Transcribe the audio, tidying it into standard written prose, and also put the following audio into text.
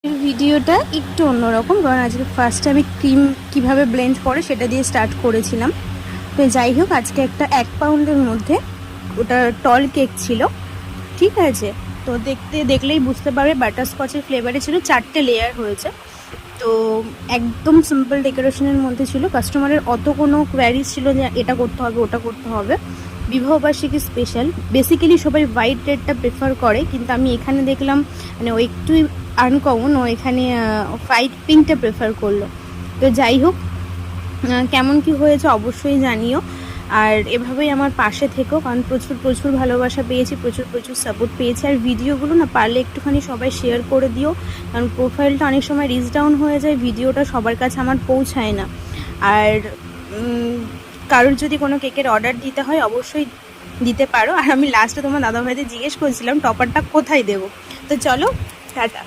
ভিডিওটা একটু অন্যরকম, কারণ আজকে ফার্স্টে আমি ক্রিম কিভাবে ব্লেন্ড করে সেটা দিয়ে স্টার্ট করেছিলাম। তো যাই হোক, আজকে একটা 1 পাউন্ডের মধ্যে ওটা টল কেক ছিল, ঠিক আছে। তো দেখলেই বুঝতে পারবে বাটারস্কচের ফ্লেভারে ছিল, 4টে লেয়ার হয়েছে। তো একদম সিম্পল ডেকোরেশনের মধ্যে ছিল। কাস্টমারের অত কোনো কোয়ারিজ ছিল যে এটা করতে হবে ওটা করতে হবে। বিবাহবার্ষিকী স্পেশাল, বেসিক্যালি সবাই হোয়াইট রেডটা প্রেফার করে, কিন্তু আমি এখানে দেখলাম মানে ও একটু আনকমন, ও এখানে হোয়াইট পিঙ্কটা প্রেফার করলো। তো যাই হোক, কেমন কি হয়েছে অবশ্যই জানিও। আর এভাবেই আমার পাশে থেকো, কারণ প্রচুর প্রচুর ভালোবাসা পেয়েছি, প্রচুর প্রচুর সাপোর্ট পেয়েছি। আর ভিডিওগুলো না পারলে একটুখানি সবাই শেয়ার করে দিও, কারণ প্রোফাইলটা অনেক সময় রিচ ডাউন হয়ে যায়, ভিডিওটা সবার কাছে আমার পৌঁছায় না। আর কারোর যদি কোনো কেকের অর্ডার দিতে হয় অবশ্যই দিতে পারো। আর আমি লাস্টে তোমার দাদাভাইদের জিজ্ঞেস করছিলাম টপারটা কোথায় দেবো। তো চলো, টাটা।